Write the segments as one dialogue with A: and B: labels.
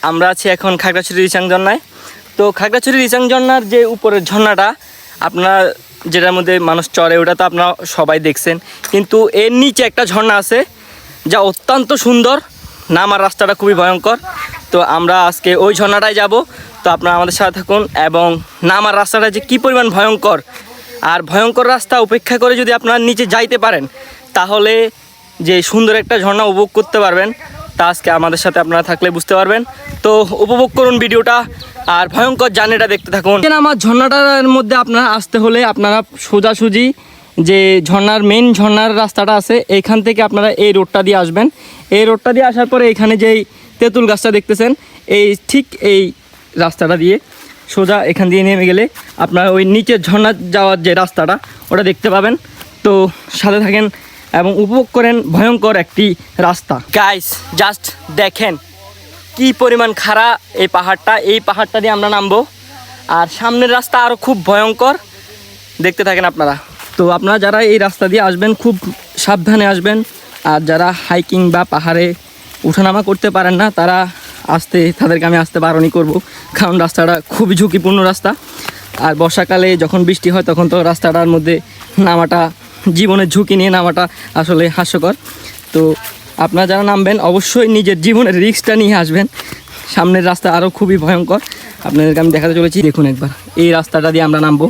A: আমরা আছি এখন খাগড়াছড়ি রিচাং ঝর্ণায়। তো খাগড়াছড়ি রিচাং ঝর্ণার যে উপরের ঝর্ণাটা আপনারা যেটার মধ্যে মানুষ চড়ে ওটা তো আপনারা সবাই দেখছেন, কিন্তু এর নিচে একটা ঝর্ণা আছে যা অত্যন্ত সুন্দর, নামার রাস্তাটা খুবই ভয়ঙ্কর। তো আমরা আজকে ওই ঝর্ণাটায় যাব। তো আপনারা আমাদের সাথে থাকুন, এবং নামার রাস্তাটা যে কী পরিমাণ ভয়ঙ্কর, আর ভয়ঙ্কর রাস্তা উপেক্ষা করে যদি আপনারা নিচে যাইতে পারেন তাহলে যে সুন্দর একটা ঝর্ণা উপভোগ করতে পারবেন, তা আজকে আমাদের সাথে আপনারা থাকলে বুঝতে পারবেন। তো উপভোগ করুন ভিডিওটা আর ভয়ঙ্কর জার্নিটা দেখতে থাকুন। আমার ঝর্ণাটার মধ্যে আপনারা আসতে হলে আপনারা সোজাসুজি যে ঝর্ণার রাস্তাটা আছে এইখান থেকে আপনারা এই রোডটা দিয়ে আসবেন। এই রোডটা দিয়ে আসার পরে এখানে যেই তেঁতুল গাছটা দেখতেছেন, ঠিক এই রাস্তাটা দিয়ে সোজা এখান দিয়ে নেমে গেলে আপনারা ওই নিচের ঝর্ণা যাওয়ার যে রাস্তাটা ওটা দেখতে পাবেন। তো সাথে থাকেন এবং উপভোগ করেন ভয়ঙ্কর একটি রাস্তা। গাইস জাস্ট দেখেন কি পরিমাণ খাড়া এই পাহাড়টা দিয়ে আমরা নামবো, আর সামনের রাস্তা আরও খুব ভয়ঙ্কর, দেখতে থাকেন আপনারা। তো আপনারা যারা এই রাস্তা দিয়ে আসবেন খুব সাবধানে আসবেন, আর যারা হাইকিং বা পাহাড়ে ওঠানামা করতে পারেন না তারা তাদেরকে আমি আসতে বারণই করব, কারণ রাস্তাটা খুবই ঝুঁকিপূর্ণ রাস্তা। আর বর্ষাকালে যখন বৃষ্টি হয় তখন তো রাস্তাটার মধ্যে নামাটা, জীবনের ঝুঁকি নিয়ে নামাটা আসলে হাস্যকর। তো আপনারা যারা নামবেন অবশ্যই নিজের জীবনের রিস্কটা নিয়ে আসবেন, সামনের রাস্তা আরও খুবই ভয়ঙ্কর। আপনাদেরকে আমি দেখাতে চলেছি, দেখুন একবার এই রাস্তাটা দিয়ে আমরা নামবো।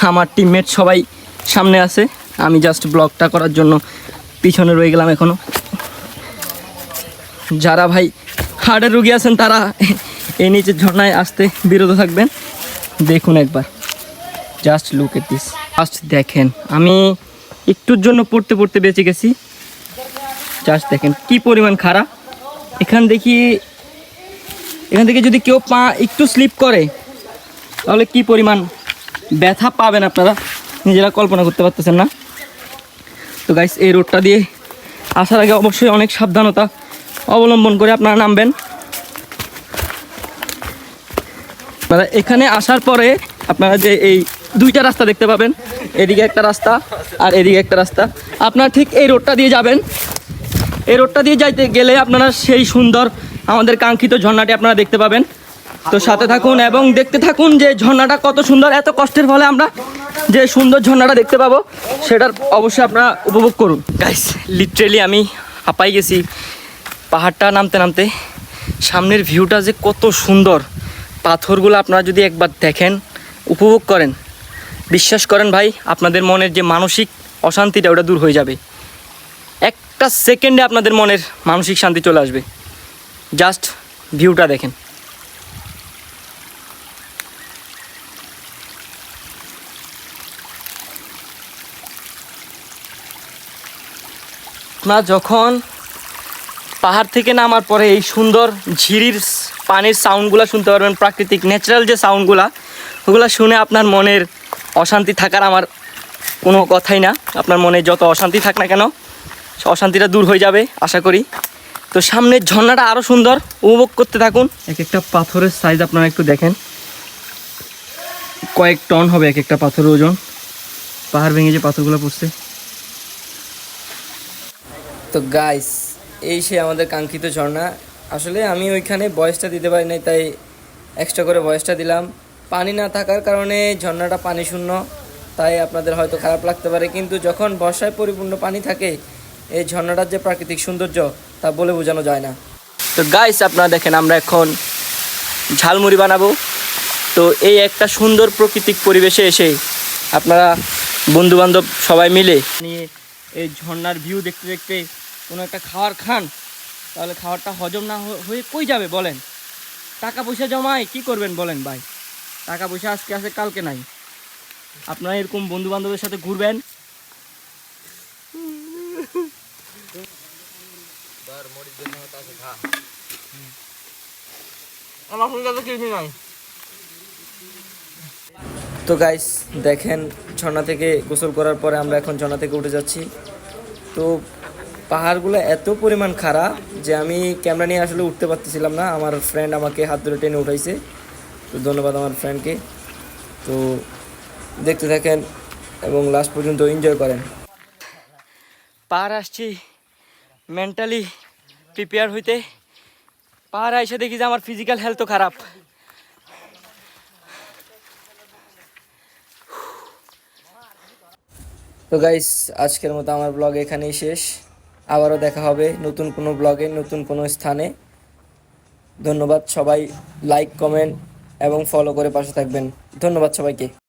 A: আমার টিমমেট সবাই সামনে আছে, আমি জাস্ট ব্লগটা করার জন্য পিছনে রয়ে গেলাম এখনও। যারা ভাই হার্টের রুগী আছেন তারা এই নিচের ঝর্ণায় আসতে বিরত থাকবেন। দেখুন একবার, just look at this, just দেখেন আমি একটুর জন্য পড়তে বেঁচে গেছি। জাস্ট দেখেন কি পরিমাণ খারাপ। এখান থেকে যদি কেউ পা একটু স্লিপ করে তাহলে কি পরিমাণ ব্যথা পাবেন আপনারা নিজেরা কল্পনা করতে পারতেছেন না। তো গাইস এই রোডটা দিয়ে আসার আগে অবশ্যই অনেক সাবধানতা অবলম্বন করে আপনারা নামবেন। আপনারা এখানে আসার পরে আপনারা যে এই দুইটা রাস্তা দেখতে পাবেন, এদিকে একটা রাস্তা আর এদিকে একটা রাস্তা, আপনারা ঠিক এই রোডটা দিয়ে যাবেন। এই রোডটা দিয়ে যাইতে গেলে আপনারা সেই সুন্দর আমাদের কাঙ্ক্ষিত ঝর্ণাটি আপনারা দেখতে পাবেন। তো সাথে থাকুন এবং দেখতে থাকুন যে ঝর্ণাটা কত সুন্দর, এত কষ্টের ফলে আমরা যে সুন্দর ঝর্ণাটা দেখতে পাবো সেটার অবশ্যই আপনারা উপভোগ করুন। গাইস লিটারেলি আমি হাঁপাই গেছি পাহাড়টা নামতে। সামনের ভিউটা যে কত সুন্দর, পাথরগুলো আপনারা যদি একবার দেখেন, উপভোগ করেন, বিশ্বাস করেন ভাই আপনাদের মনের যে মানসিক অশান্তিটা ওটা দূর হয়ে যাবে। একটা সেকেন্ডে আপনাদের মনের মানসিক শান্তি চলে আসবে। জাস্ট ভিউটা দেখেন। আপনারা যখন পাহাড় থেকে নামার পরে এই সুন্দর ঝিরির পানির সাউন্ডগুলো শুনতে পারবেন, প্রাকৃতিক ন্যাচারাল যে সাউন্ডগুলো, ওগুলো শুনে আপনার মনের অশান্তি থাকার আমার কোনো কথাই না। আপনার মনে যত অশান্তি থাক না কেন অশান্তিটা দূর হয়ে যাবে আশা করি। তো সামনের ঝর্ণাটা আরও সুন্দর, উপভোগ করতে থাকুন। এক একটা পাথরের সাইজ আপনারা একটু দেখেন, কয়েক টন হবে এক একটা পাথরের ওজন। পাহাড় ভেঙে যে পাথরগুলো পড়ছে। তো গাইস এই সে আমাদের কাঙ্ক্ষিত ঝর্ণা। আসলে আমি ওইখানে ভয়েসটা দিতে পারি নাই, তাই এক্সট্রা করে ভয়েসটা দিলাম। পানি না থাকার কারণে ঝর্ণাটা পানি শূন্য, তাই আপনাদের হয়তো খারাপ লাগতে পারে, কিন্তু যখন বর্ষায় পরিপূর্ণ পানি থাকে এই ঝর্ণাটার যে প্রাকৃতিক সৌন্দর্য তা বলে বোঝানো যায় না। তো গাইস আপনারা দেখেন আমরা এখন ঝালমুড়ি বানাবো। তো এই একটা সুন্দর প্রাকৃতিক পরিবেশে এসে আপনারা বন্ধুবান্ধব সবাই মিলে নিয়ে এই ঝর্ণার ভিউ দেখতে দেখতে কোনো একটা খাবার খান, তাহলে খাবারটা হজম না হয়ে কই যাবে বলেন? টাকা পয়সা জমায় কি করবেন বলেন ভাই? টাকা পয়সা আজকে আছে কালকে নাই। আপনারা এরকম বন্ধু বান্ধবের সাথে ঘুরবেন। তো গাইস দেখেন ঝর্ণা থেকে গোসল করার পরে আমরা এখন ঝর্ণা থেকে উঠে যাচ্ছি। তো পাহাড়গুলো এত পরিমাণ খাড়া যে আমি ক্যামেরা নিয়ে আসলে উঠতে পারতেছিলাম না। আমার ফ্রেন্ড আমাকে হাত ধরে টেনে উঠাইছে, তো ধন্যবাদ আমার ফ্রেন্ডকে। তো দেখতে থাকেন এবং লাস্ট পর্যন্ত এনজয় করেন। পাহাড় আসছি মেন্টালি প্রিপেয়ার হইতে, পাহাড়ে এসে দেখি যে আমার ফিজিক্যাল হেলথ তো খারাপ। তো গাইস, আজকের মতো আমার ব্লগ এখানেই শেষ। আবারও দেখা হবে নতুন কোনো ব্লগে, নতুন কোনো স্থানে। ধন্যবাদ সবাই, লাইক কমেন্ট এবং ফলো করে পাশে থাকবেন। ধন্যবাদ সবাইকে।